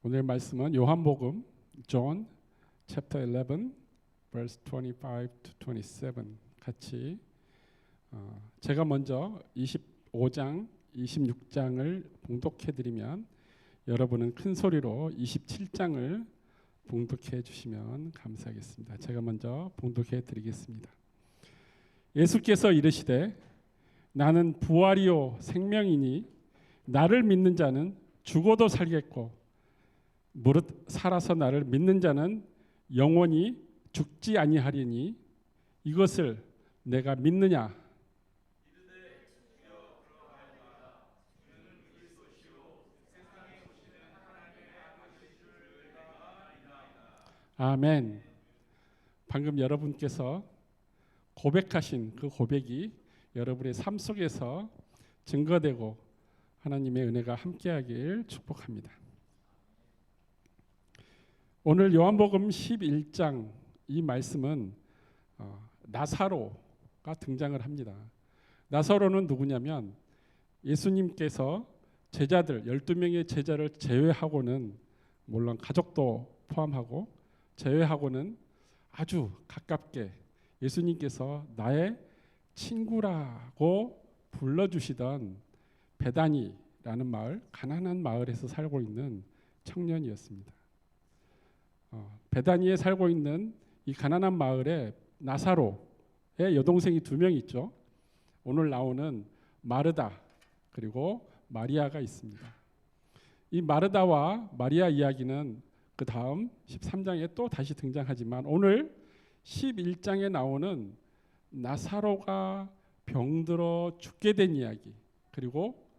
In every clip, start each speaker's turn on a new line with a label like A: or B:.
A: 오늘 말씀은 요한복음 John chapter 11 verse 25 to 27 같이 제가 먼저 25장, 26장을 봉독해 드리면 여러분은 큰 소리로 27장을 봉독해 주시면 감사하겠습니다. 제가 먼저 봉독해 드리겠습니다. 예수께서 이르시되 나는 부활이요 생명이니 나를 믿는 자는 죽어도 살겠고 무릇 살아서 나를 믿는 자는 영원히 죽지 아니하리니 이것을 내가 믿느냐? 아멘. 방금 여러분께서 고백하신 그 고백이 여러분의 삶 속에서 증거되고 하나님의 은혜가 함께하길 축복합니다. 오늘 요한복음 11장 이 말씀은 나사로가 등장을 합니다. 나사로는 누구냐면 예수님께서 제자들 12명의 제자를 제외하고는 물론 가족도 포함하고 제외하고는 아주 가깝게 예수님께서 나의 친구라고 불러주시던 베다니라는 마을, 가난한 마을에서 살고 있는 청년이었습니다. 베다니에 살고 있는 이 가난한 마을에 나사로의 여동생이 2명 있죠. 오늘 나오는 마르다 그리고 마리아가 있습니다. 이 마르다와 마리아 이야기는 그 다음 13장에 또 다시 등장하지만 오늘 11장에 나오는 나사로가 병들어 죽게 된 이야기 그리고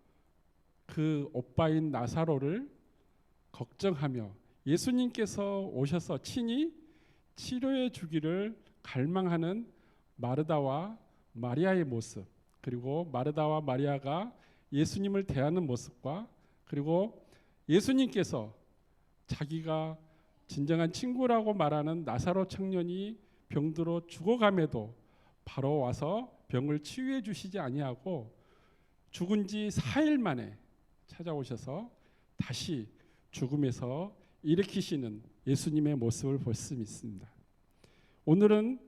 A: 그 오빠인 나사로를 걱정하며 예수님께서 오셔서 친히 치료해 주기를 갈망하는 마르다와 마리아의 모습 그리고 마르다와 마리아가 예수님을 대하는 모습과 그리고 예수님께서 자기가 진정한 친구라고 말하는 나사로 청년이 병들어 죽어감에도 바로 와서 병을 치유해 주시지 아니하고 죽은 지 4일 만에 찾아오셔서 다시 죽음에서 일으키시는 예수님의 모습을 볼 수 있습니다. 오늘은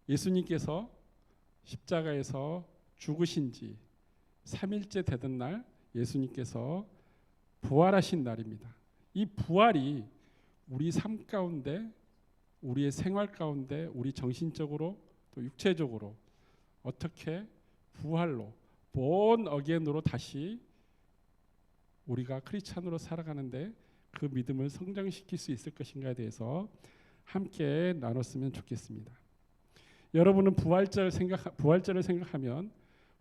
A: 예수님께서 십자가에서 죽으신 지 3일째 되던 날 예수님께서 부활하신 날입니다. 이 부활이 우리 삶 가운데 우리의 생활 가운데 우리 정신적으로 또 육체적으로 어떻게 부활로 born again으로 다시 우리가 크리스찬으로 살아가는데 그 믿음을 성장시킬 수 있을 것인가에 대해서 함께 나눴으면 좋겠습니다. 여러분은 부활절을 생각하면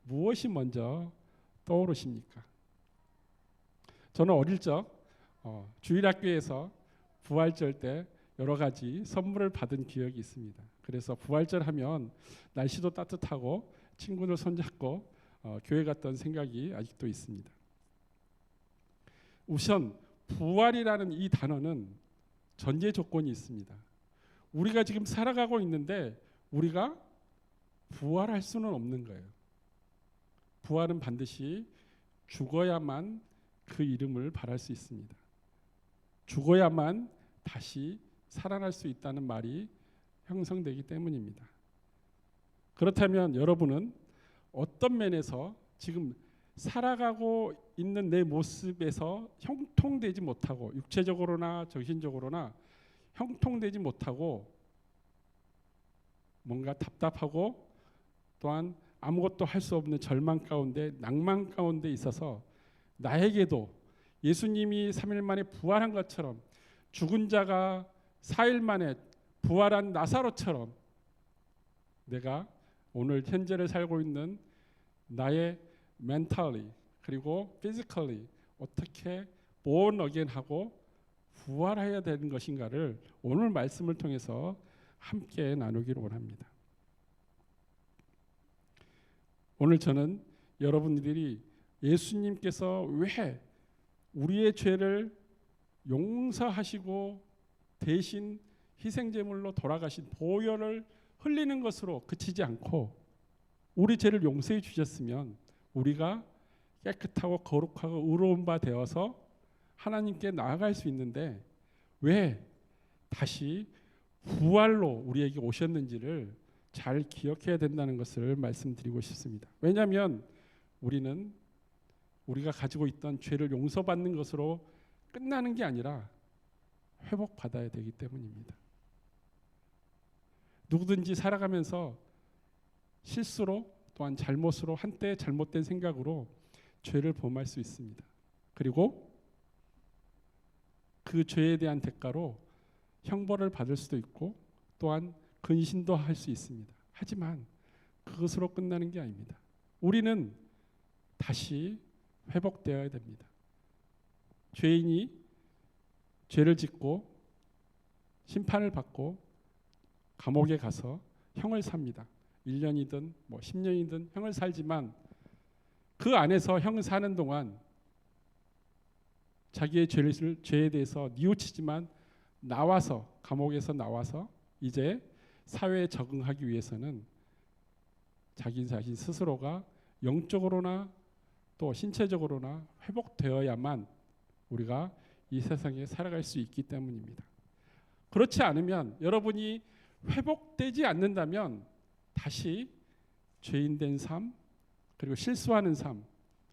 A: 무엇이 먼저 떠오르십니까? 저는 어릴 적 주일학교에서 부활절 때 여러 가지 선물을 받은 기억이 있습니다. 그래서 부활절 하면 날씨도 따뜻하고 친구들 손잡고 교회 갔던 생각이 아직도 있습니다. 우선 부활이라는 이 단어는 전제 조건이 있습니다. 우리가 지금 살아가고 있는데 우리가 부활할 수는 없는 거예요. 부활은 반드시 죽어야만 그 이름을 발할 수 있습니다. 죽어야만 다시 살아날 수 있다는 말이 형성되기 때문입니다. 그렇다면 여러분은 어떤 면에서 지금 살아가고 있는 내 모습에서 형통되지 못하고 육체적으로나 정신적으로나 형통되지 못하고 뭔가 답답하고 또한 아무것도 할 수 없는 절망 가운데 낭만 가운데 있어서 나에게도 예수님이 3일 만에 부활한 것처럼 죽은 자가 4일 만에 부활한 나사로처럼 내가 오늘 현재를 살고 있는 나의 mentally 그리고 physically 어떻게 born again 하고 부활해야 되는 것인가를 오늘 말씀을 통해서 함께 나누기를 원합니다. 오늘 저는 여러분들이 예수님께서 왜 우리의 죄를 용서하시고 대신 희생제물로 돌아가신 보혈을 흘리는 것으로 그치지 않고 우리 죄를 용서해 주셨으면 우리가 깨끗하고 거룩하고 의로운 바 되어서 하나님께 나아갈 수 있는데 왜 다시 부활로 우리에게 오셨는지를 잘 기억해야 된다는 것을 말씀드리고 싶습니다. 왜냐하면 우리는 우리가 가지고 있던 죄를 용서받는 것으로 끝나는 게 아니라 회복받아야 되기 때문입니다. 누구든지 살아가면서 실수로 또한 잘못으로 한때 잘못된 생각으로 죄를 범할 수 있습니다. 그리고 그 죄에 대한 대가로 형벌을 받을 수도 있고 또한 근신도 할 수 있습니다. 하지만 그것으로 끝나는 게 아닙니다. 우리는 다시 회복되어야 됩니다. 죄인이 죄를 짓고 심판을 받고 감옥에 가서 형을 삽니다. 1년이든 10년이든 형을 살지만 그 안에서 형 사는 동안 자기의 죄에 대해서 뉘우치지만 감옥에서 나와서 이제 사회에 적응하기 위해서는 자기 자신 스스로가 영적으로나 또 신체적으로나 회복되어야만 우리가 이 세상에 살아갈 수 있기 때문입니다. 그렇지 않으면 여러분이 회복되지 않는다면 다시 죄인된 삶, 그리고 실수하는 삶,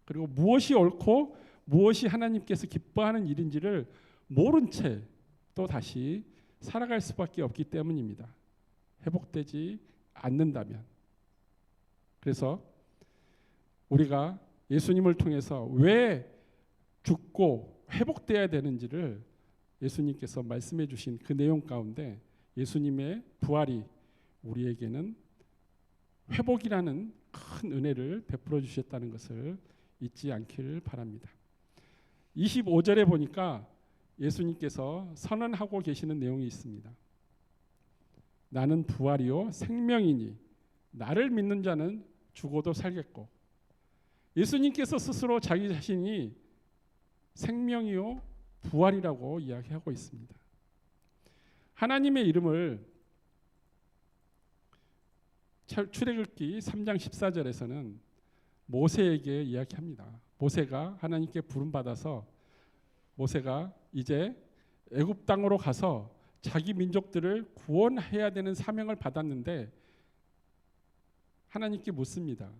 A: 그리고 무엇이 옳고 무엇이 하나님께서 기뻐하는 일인지를 모른 채 또 다시 살아갈 수밖에 없기 때문입니다. 회복되지 않는다면. 그래서 우리가 예수님을 통해서 왜 죽고 회복돼야 되는지를 예수님께서 말씀해 주신 그 내용 가운데 예수님의 부활이 우리에게는 회복이라는 큰 은혜를 베풀어 주셨다는 것을 잊지 않기를 바랍니다. 25절에 보니까 예수님께서 선언하고 계시는 내용이 있습니다. 나는 부활이요 생명이니 나를 믿는 자는 죽어도 살겠고, 예수님께서 스스로 자기 자신이 생명이요 부활이라고 이야기하고 있습니다. 하나님의 이름을 출애굽기 3장 14절에서는 모세에게 이야기합니다. 모세가 하나님께 부름받아서 모세가 이제 애굽 땅으로 가서 자기 민족들을 구원해야 되는 사명을 받았는데 하나님께 묻습니다.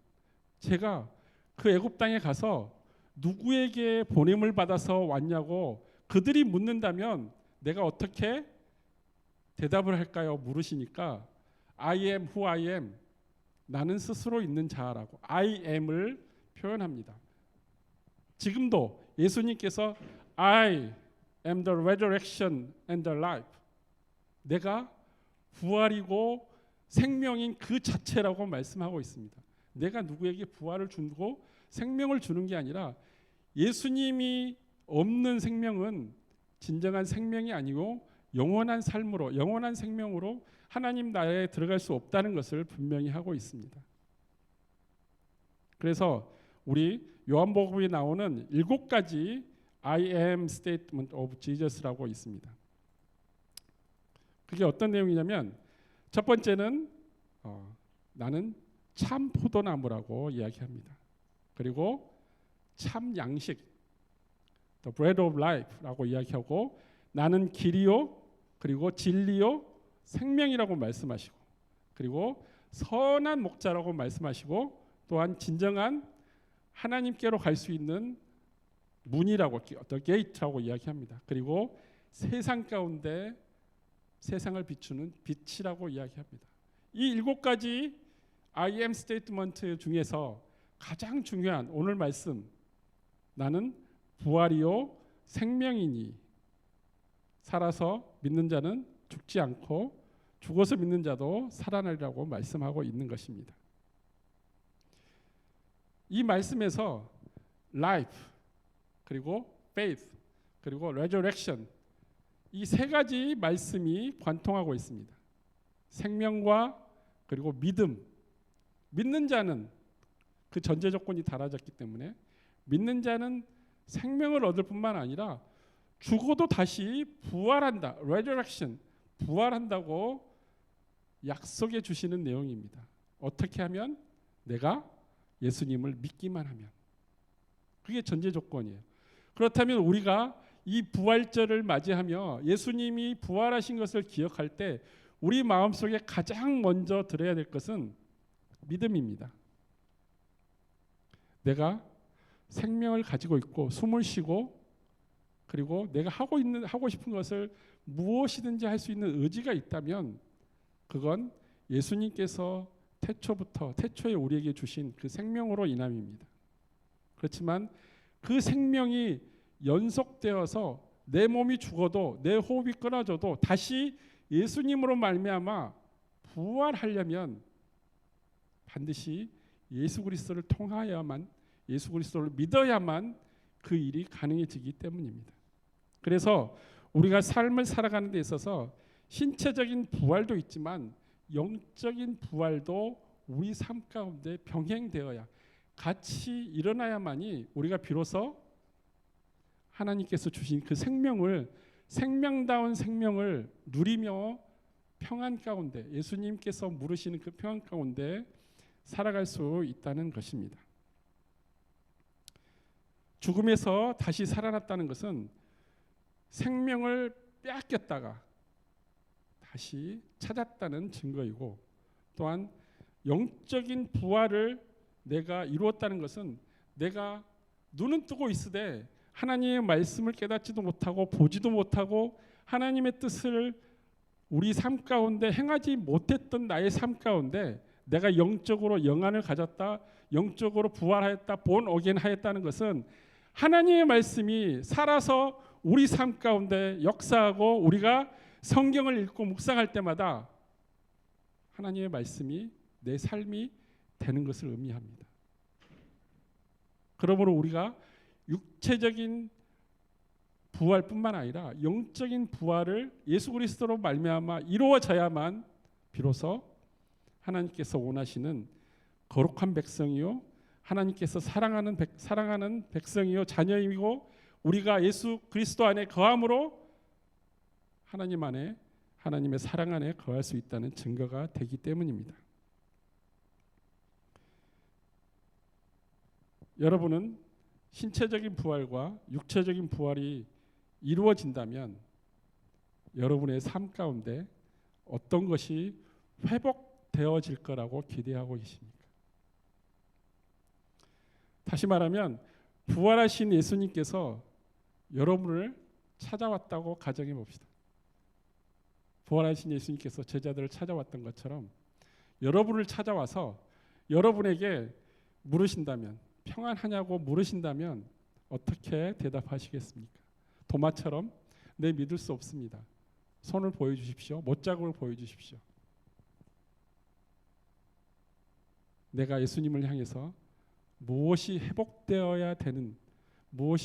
A: 제가 그 애굽 땅에 가서 누구에게 보냄을 받아서 왔냐고 그들이 묻는다면 내가 어떻게 대답을 할까요? 물으시니까 I am who I am, 나는 스스로 있는 자라고 I am을 표현합니다. 지금도 예수님께서 I am the resurrection and the life, 내가 부활이고 생명인 그 자체라고 말씀하고 있습니다. 내가 누구에게 부활을 주고 생명을 주는 게 아니라 예수님이 없는 생명은 진정한 생명이 아니고 영원한 삶으로, 영원한 생명으로 하나님 나라에 들어갈 수 없다는 것을 분명히 하고 있습니다. 그래서 우리 요한복음에 나오는 7가지 I am statement of Jesus라고 있습니다. 그게 어떤 내용이냐면 첫 번째는 나는 참 포도나무라고 이야기합니다. 그리고 참 양식, the bread of life라고 이야기하고, 나는 길이요, 그리고 진리요, 생명이라고 말씀하시고, 그리고 선한 목자라고 말씀하시고, 또한 진정한 하나님께로 갈 수 있는 문이라고, the gate라고 이야기합니다. 그리고 세상 가운데 세상을 비추는 빛이라고 이야기합니다. 이 7가지 I am statement 중에서 가장 중요한 오늘 말씀, 나는 부활이요 생명이니 살아서 믿는 자는 죽지 않고 죽어서 믿는 자도 살아나리라고 말씀하고 있는 것입니다. 이 말씀에서 life, 그리고 faith, 그리고 resurrection, 이 3가지 말씀이 관통하고 있습니다. 생명과 그리고 믿음. 믿는 자는 그 전제 조건이 달라졌기 때문에 믿는 자는 생명을 얻을 뿐만 아니라 죽어도 다시 부활한다. resurrection, 부활한다고 약속해 주시는 내용입니다. 어떻게 하면? 내가 예수님을 믿기만 하면. 그게 전제 조건이에요. 그렇다면 우리가 이 부활절을 맞이하며 예수님이 부활하신 것을 기억할 때 우리 마음속에 가장 먼저 들어야 될 것은 믿음입니다. 내가 생명을 가지고 있고 숨을 쉬고 그리고 내가 하고 싶은 것을 무엇이든지 할 수 있는 의지가 있다면 그건 예수님께서 태초에 우리에게 주신 그 생명으로 인함입니다. 그렇지만 그 생명이 연속되어서 내 몸이 죽어도 내 호흡이 끊어져도 다시 예수님으로 말미암아 부활하려면 반드시 예수 그리스도를 통하여야만, 예수 그리스도를 믿어야만 그 일이 가능해지기 때문입니다. 그래서 우리가 삶을 살아가는 데 있어서 신체적인 부활도 있지만 영적인 부활도 우리 삶 가운데 병행되어야, 같이 일어나야만이 우리가 비로소 하나님께서 주신 그 생명다운 생명을 누리며 평안 가운데, 예수님께서 물으시는 그 평안 가운데 살아갈 수 있다는 것입니다. 죽음에서 다시 살아났다는 것은 생명을 빼앗겼다가 다시 찾았다는 증거이고, 또한 영적인 부활을 내가 이루었다는 것은 내가 눈은 뜨고 있으되 하나님의 말씀을 깨닫지도 못하고 보지도 못하고 하나님의 뜻을 우리 삶 가운데 행하지 못했던 나의 삶 가운데 내가 영적으로 영안을 가졌다, 영적으로 부활하였다, 본 어게인 하였다는 것은 하나님의 말씀이 살아서 우리 삶 가운데 역사하고 우리가 성경을 읽고 묵상할 때마다 하나님의 말씀이 내 삶이 되는 것을 의미합니다. 그러므로 우리가 육체적인 부활뿐만 아니라 영적인 부활을 예수 그리스도로 말미암아 이루어져야만 비로소 하나님께서 원하시는 거룩한 백성이요, 하나님께서 사랑하는 백성이요 자녀이고, 우리가 예수 그리스도 안에 거함으로 하나님 안에, 하나님의 사랑 안에 거할 수 있다는 증거가 되기 때문입니다. 여러분은 신체적인 부활과 육체적인 부활이 이루어진다면 여러분의 삶 가운데 어떤 것이 회복되어질 거라고 기대하고 계십니까? 다시 말하면 부활하신 예수님께서 여러분을 찾아왔다고 가정해 봅시다. 부활하신 예수님께서 제자들을 찾아왔던 것처럼 여러분을 찾아와서 여러분에게 물으신다면, 평안하냐고 물으신다면 어떻게 대답하시겠습니까? 도마처럼 네, 믿을 수 없습니다. 손을 보여주십시오. 못자국을 보여주십시오. 내가 예수님을 향해서 무엇이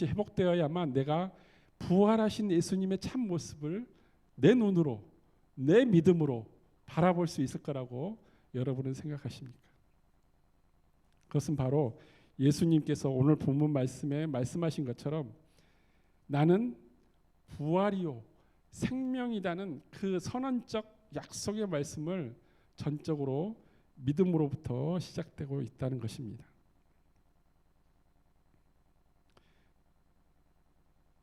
A: 회복되어야만 내가 부활하신 예수님의 참 모습을 내 눈으로, 내 믿음으로 바라볼 수 있을 거라고 여러분은 생각하십니까? 그것은 바로 예수님께서 오늘 본문 말씀에 말씀하신 것처럼 나는 부활이요 생명이라는 그 선언적 약속의 말씀을 전적으로 믿음으로부터 시작되고 있다는 것입니다.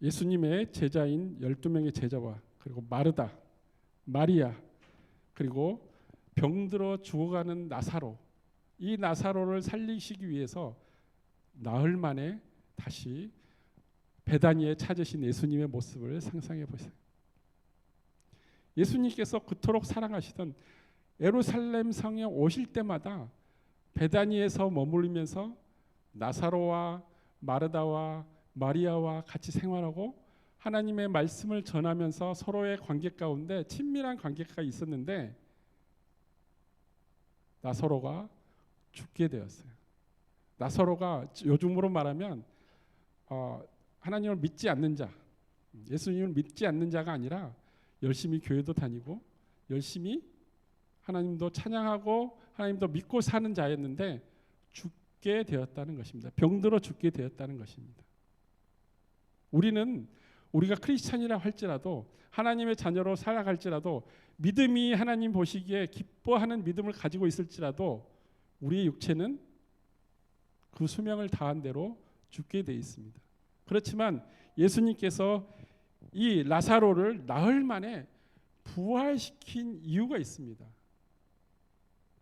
A: 예수님의 제자인 12명의 제자와 그리고 마르다, 마리아, 그리고 병들어 죽어가는 나사로, 이 나사로를 살리시기 위해서 나흘 만에 다시 베다니에 찾으신 예수님의 모습을 상상해 보세요. 예수님께서 그토록 사랑하시던 예루살렘 성에 오실 때마다 베다니에서 머물면서 나사로와 마르다와 마리아와 같이 생활하고 하나님의 말씀을 전하면서 서로의 관계 가운데 친밀한 관계가 있었는데 나사로가 죽게 되었어요. 나사로가 요즘으로 말하면 하나님을 믿지 않는 자, 예수님을 믿지 않는 자가 아니라 열심히 교회도 다니고 열심히 하나님도 찬양하고 하나님도 믿고 사는 자였는데 죽게 되었다는 것입니다. 병들어 죽게 되었다는 것입니다. 우리가 크리스찬이라 할지라도 하나님의 자녀로 살아갈지라도 믿음이 하나님 보시기에 기뻐하는 믿음을 가지고 있을지라도 우리의 육체는 그 수명을 다한 대로 죽게 돼 있습니다. 그렇지만 예수님께서 이 라사로를 나흘 만에 부활시킨 이유가 있습니다.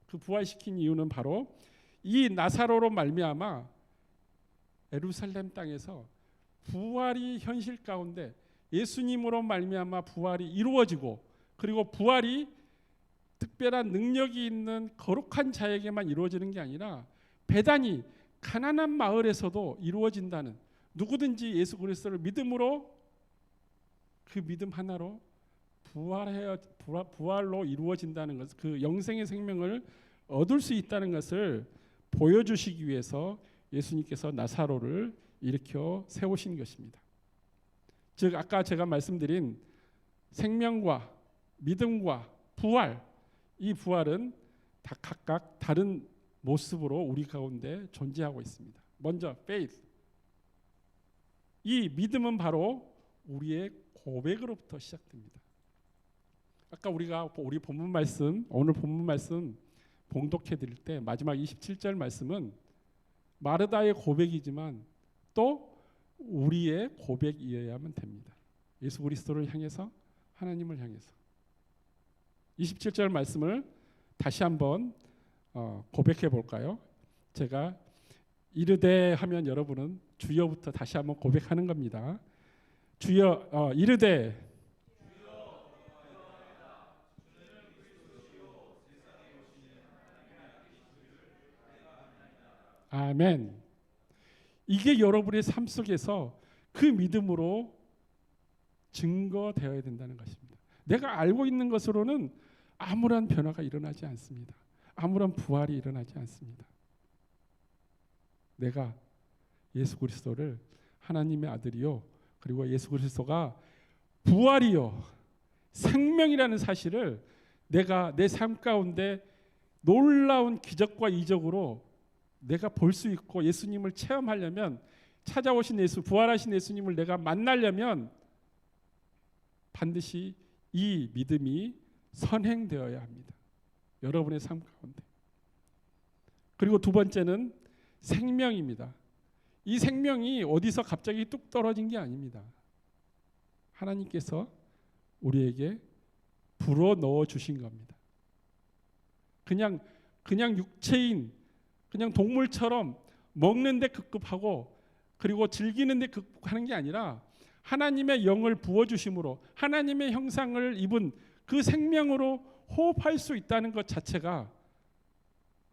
A: 그 부활시킨 이유는 바로 이 나사로로 말미암아 예루살렘 땅에서 부활이 현실 가운데 예수님으로 말미암아 부활이 이루어지고, 그리고 부활이 특별한 능력이 있는 거룩한 자에게만 이루어지는 게 아니라 배단이 가난한 마을에서도 이루어진다는, 누구든지 예수 그리스도를 믿음으로 그 믿음 하나로 부활로 이루어진다는 것, 그 영생의 생명을 얻을 수 있다는 것을 보여주시기 위해서 예수님께서 나사로를 일으켜 세우신 것입니다. 즉 아까 제가 말씀드린 생명과 믿음과 부활, 이 부활은 다 각각 다른 모습으로 우리 가운데 존재하고 있습니다. 먼저 faith, 이 믿음은 바로 우리의 고백으로부터 시작됩니다. 아까 우리가 우리 본문 말씀, 오늘 본문 말씀 봉독해 드릴 때 마지막 27절 말씀은 마르다의 고백이지만 또 우리의 고백이어야만 됩니다. 예수 그리스도를 향해서, 하나님을 향해서. 27절 말씀을 다시 한번 고백해 볼까요? 제가 이르되 하면 여러분은 주여부터 다시 한번 고백하는 겁니다. 주여, 이르되 아멘. 이게 여러분의 삶 속에서 그 믿음으로 증거되어야 된다는 것입니다. 내가 알고 있는 것으로는 아무런 변화가 일어나지 않습니다. 아무런 부활이 일어나지 않습니다. 내가 예수 그리스도를 하나님의 아들이요, 그리고 예수 그리스도가 부활이요 생명이라는 사실을 내가 내 삶 가운데 놀라운 기적과 이적으로 내가 볼 수 있고, 예수님을 체험하려면, 찾아오신 예수, 부활하신 예수님을 내가 만나려면 반드시 이 믿음이 선행되어야 합니다. 여러분의 삶 가운데. 그리고 두 번째는 생명입니다. 이 생명이 어디서 갑자기 뚝 떨어진 게 아닙니다. 하나님께서 우리에게 불어 넣어 주신 겁니다. 그냥 육체인, 그냥 동물처럼 먹는데 급급하고 그리고 즐기는데 급급하는 게 아니라 하나님의 영을 부어주심으로 하나님의 형상을 입은 그 생명으로 호흡할 수 있다는 것 자체가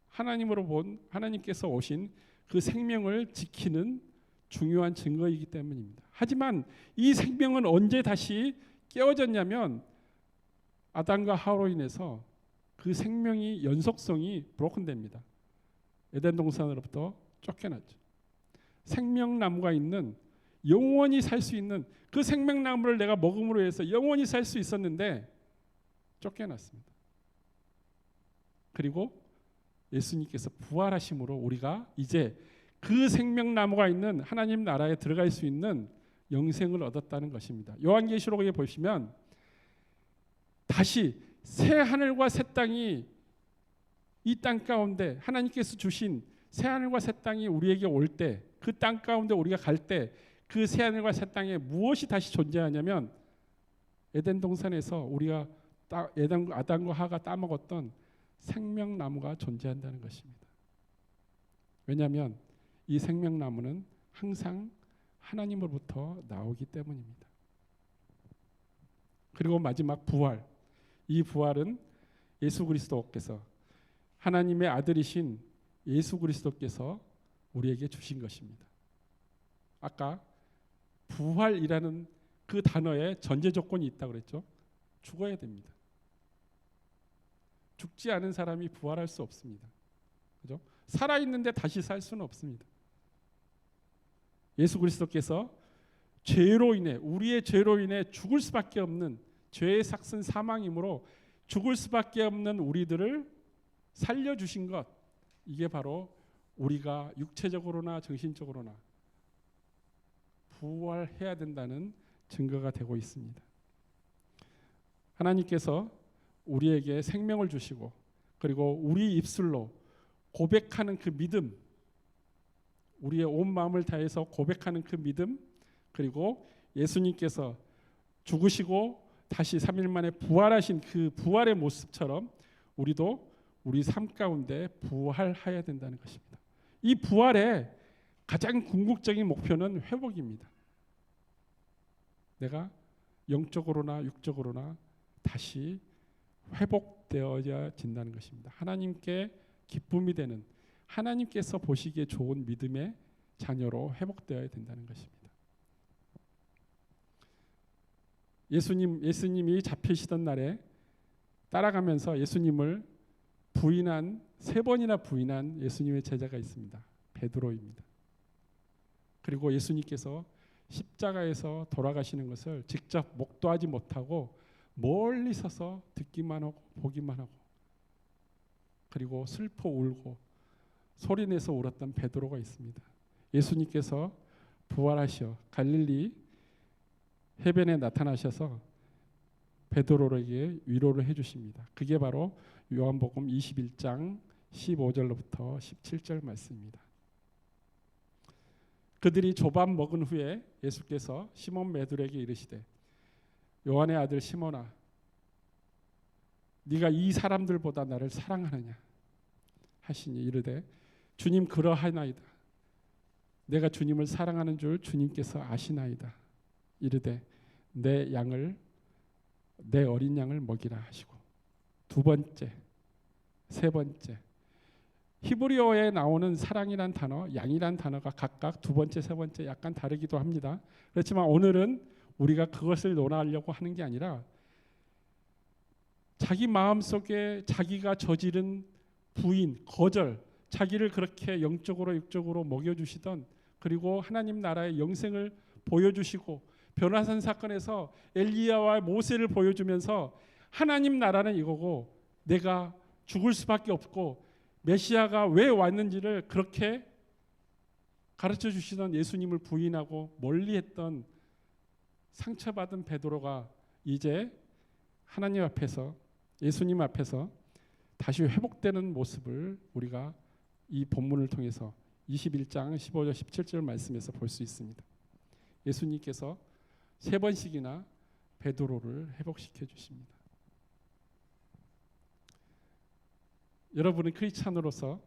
A: 하나님으로 본, 하나님께서 오신 그 생명을 지키는 중요한 증거이기 때문입니다. 하지만 이 생명은 언제 다시 깨어졌냐면 아담과 하와로 인해서 그 생명이, 연속성이 브로큰됩니다. 에덴 동산으로부터 쫓겨났죠. 생명나무가 있는, 영원히 살 수 있는 그 생명나무를 내가 먹음으로 해서 영원히 살 수 있었는데 쫓겨났습니다. 그리고 예수님께서 부활하심으로 우리가 이제 그 생명나무가 있는 하나님 나라에 들어갈 수 있는 영생을 얻었다는 것입니다. 요한계시록에 보시면 다시 새 하늘과 새 땅이, 이 땅 가운데 하나님께서 주신 새 하늘과 새 땅이 우리에게 올 때, 그 땅 가운데 우리가 갈 때 그 새 하늘과 새 땅에 무엇이 다시 존재하냐면 에덴 동산에서 우리가 아담과 하가 따먹었던 생명나무가 존재한다는 것입니다. 왜냐하면 이 생명나무는 항상 하나님으로부터 나오기 때문입니다. 그리고 마지막 부활, 이 부활은 예수 그리스도께서, 하나님의 아들이신 예수 그리스도께서 우리에게 주신 것입니다. 아까 부활이라는 그 단어에 전제 조건이 있다고 그랬죠. 죽어야 됩니다. 죽지 않은 사람이 부활할 수 없습니다. 그죠? 살아 있는데 다시 살 수는 없습니다. 예수 그리스도께서 죄로 인해, 우리의 죄로 인해 죽을 수밖에 없는, 죄의 삭슨 사망이므로 죽을 수밖에 없는 우리들을 살려 주신 것, 이게 바로 우리가 육체적으로나 정신적으로나 부활해야 된다는 증거가 되고 있습니다. 하나님께서 우리에게 생명을 주시고, 그리고 우리 입술로 고백하는 그 믿음, 우리의 온 마음을 다해서 고백하는 그 믿음, 그리고 예수님께서 죽으시고 다시 3일 만에 부활하신 그 부활의 모습처럼 우리도 우리 삶 가운데 부활해야 된다는 것입니다. 이 부활의 가장 궁극적인 목표는 회복입니다. 내가 영적으로나 육적으로나 다시 회복되어야 진다는 것입니다. 하나님께 기쁨이 되는, 하나님께서 보시기에 좋은 믿음의 자녀로 회복되어야 된다는 것입니다. 예수님이 잡히시던 날에 따라가면서 예수님을 부인한, 3번이나 부인한 예수님의 제자가 있습니다. 베드로입니다. 그리고 예수님께서 십자가에서 돌아가시는 것을 직접 목도하지 못하고 멀리 서서 듣기만 하고 보기만 하고, 그리고 슬퍼 울고 소리내서 울었던 베드로가 있습니다. 예수님께서 부활하셔 갈릴리 해변에 나타나셔서 베드로에게 위로를 해주십니다. 그게 바로 요한복음 21장 15절로부터 17절 말씀입니다. 그들이 조밥 먹은 후에 예수께서 시몬 베드로에게 이르시되 요한의 아들 시몬아, 네가 이 사람들보다 나를 사랑하느냐 하시니 이르되 주님 그러하나이다. 내가 주님을 사랑하는 줄 주님께서 아시나이다. 이르되 내 어린 양을 먹이라 하시고, 2번째, 3번째, 히브리어에 나오는 사랑이란 단어, 양이란 단어가 각각 2번째, 3번째 약간 다르기도 합니다. 그렇지만 오늘은 우리가 그것을 논하려고 하는 게 아니라 자기 마음속에 자기가 저지른 부인, 거절, 자기를 그렇게 영적으로 육적으로 먹여주시던, 그리고 하나님 나라의 영생을 보여주시고 변화산 사건에서 엘리야와 모세를 보여주면서 하나님 나라는 이거고 내가 죽을 수밖에 없고 메시아가 왜 왔는지를 그렇게 가르쳐 주시던 예수님을 부인하고 멀리했던 상처받은 베드로가 이제 하나님 앞에서, 예수님 앞에서 다시 회복되는 모습을 우리가 이 본문을 통해서 21장 15절 17절 말씀에서 볼 수 있습니다. 예수님께서 3번씩이나 베드로를 회복시켜 주십니다. 여러분은 크리스찬으로서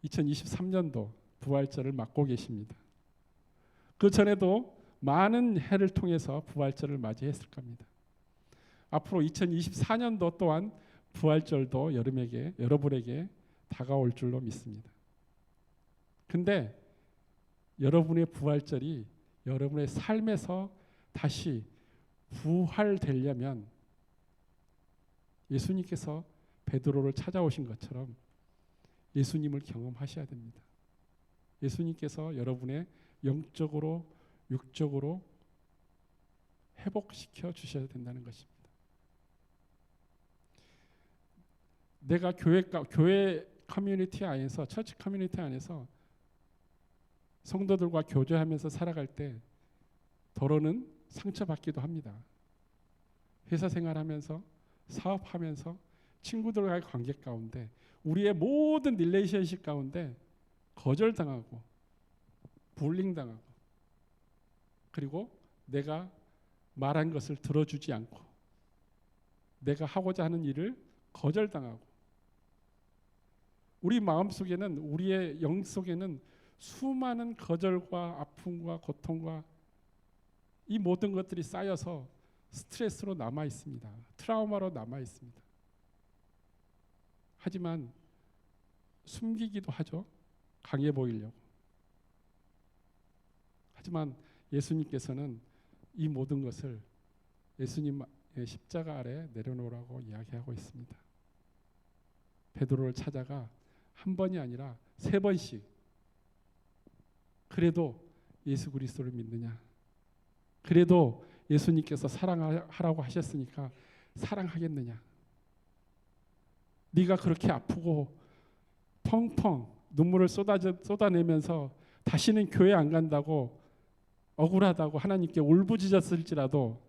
A: 2023년도 부활절을 맞고 계십니다. 그 전에도 많은 해를 통해서 부활절을 맞이했을 겁니다. 앞으로 2024년도 또한 부활절도 여러분에게 다가올 줄로 믿습니다. 근데 여러분의 부활절이 여러분의 삶에서 다시 부활되려면 예수님께서 베드로를 찾아오신 것처럼 예수님을 경험하셔야 됩니다. 예수님께서 여러분의 영적으로 육적으로 회복시켜 주셔야 된다는 것입니다. 내가 교회 커뮤니티 안에서, 처치 커뮤니티 안에서 성도들과 교제하면서 살아갈 때 더러는 상처받기도 합니다. 회사 생활하면서, 사업하면서, 친구들과의 관계 가운데, 우리의 모든 릴레이션십 가운데 거절당하고 불링당하고, 그리고 내가 말한 것을 들어주지 않고 내가 하고자 하는 일을 거절당하고, 우리 마음속에는, 우리의 영 속에는 수많은 거절과 아픔과 고통과 이 모든 것들이 쌓여서 스트레스로 남아 있습니다. 트라우마로 남아 있습니다. 하지만 숨기기도 하죠. 강해 보이려고. 하지만 예수님께서는 이 모든 것을 예수님의 십자가 아래 내려놓으라고 이야기하고 있습니다. 베드로를 찾아가 1번이 아니라 3번씩, 그래도 예수 그리스도를 믿느냐, 그래도 예수님께서 사랑하라고 하셨으니까 사랑하겠느냐, 네가 그렇게 아프고 펑펑 눈물을 쏟아내면서 다시는 교회 안 간다고 억울하다고 하나님께 울부짖었을지라도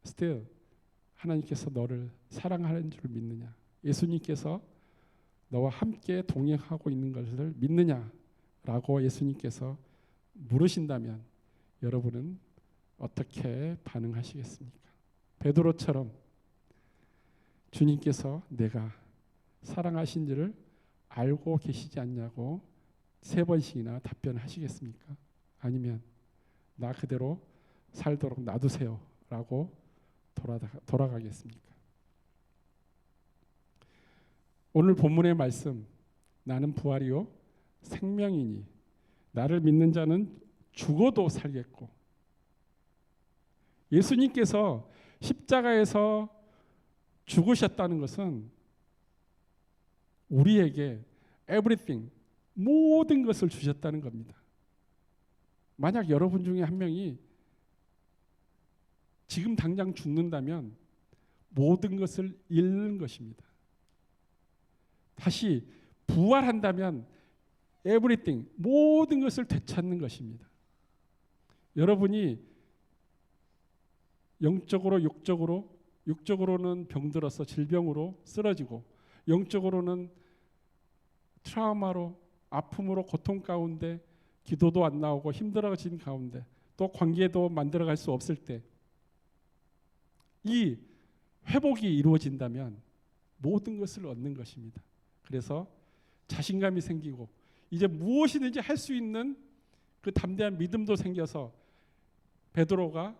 A: still 하나님께서 너를 사랑하는 줄 믿느냐, 예수님께서 너와 함께 동행하고 있는 것을 믿느냐라고 예수님께서 물으신다면 여러분은 어떻게 반응하시겠습니까? 베드로처럼 주님께서 내가 사랑하신지를 알고 계시지 않냐고 3번씩이나 답변하시겠습니까? 아니면 나 그대로 살도록 놔두세요 라고 돌아가겠습니까? 오늘 본문의 말씀, 나는 부활이요 생명이니 나를 믿는 자는 죽어도 살겠고, 예수님께서 십자가에서 죽으셨다는 것은 우리에게 everything, 모든 것을 주셨다는 겁니다. 만약 여러분 중에 한 명이 지금 당장 죽는다면 모든 것을 잃는 것입니다. 다시 부활한다면 everything, 모든 것을 되찾는 것입니다. 여러분이 영적으로, 육적으로는 병들어서 질병으로 쓰러지고, 영적으로는 트라우마로, 아픔으로, 고통 가운데 기도도 안 나오고 힘들어진 가운데 또 관계도 만들어갈 수 없을 때 이 회복이 이루어진다면 모든 것을 얻는 것입니다. 그래서 자신감이 생기고 이제 무엇이든지 할 수 있는 그 담대한 믿음도 생겨서 베드로가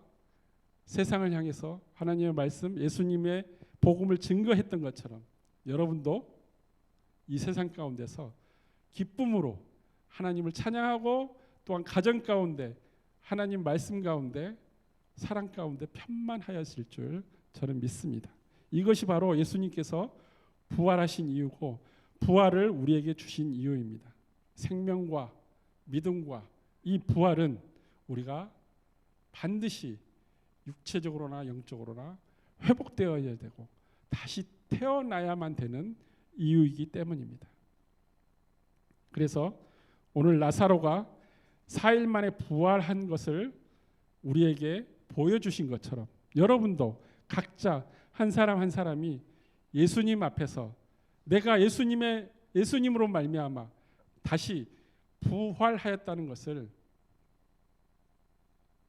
A: 세상을 향해서 하나님의 말씀, 예수님의 복음을 증거했던 것처럼 여러분도 이 세상 가운데서 기쁨으로 하나님을 찬양하고 또한 가정 가운데 하나님 말씀 가운데 사랑 가운데 편만하였을 줄 저는 믿습니다. 이것이 바로 예수님께서 부활하신 이유고 부활을 우리에게 주신 이유입니다. 생명과 믿음과 이 부활은 우리가 반드시 육체적으로나 영적으로나 회복되어야 되고 다시 태어나야만 되는 이유이기 때문입니다. 그래서 오늘 나사로가 4일 만에 부활한 것을 우리에게 보여주신 것처럼 여러분도 각자 한 사람 한 사람이 예수님 앞에서 내가 예수님으로 말미암아 다시 부활하였다는 것을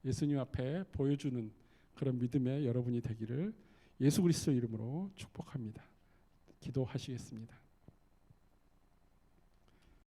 A: 예수님 앞에 보여주는 그런 믿음의 여러분이 되기를 예수 그리스도 이름으로 축복합니다. 기도하시겠습니다.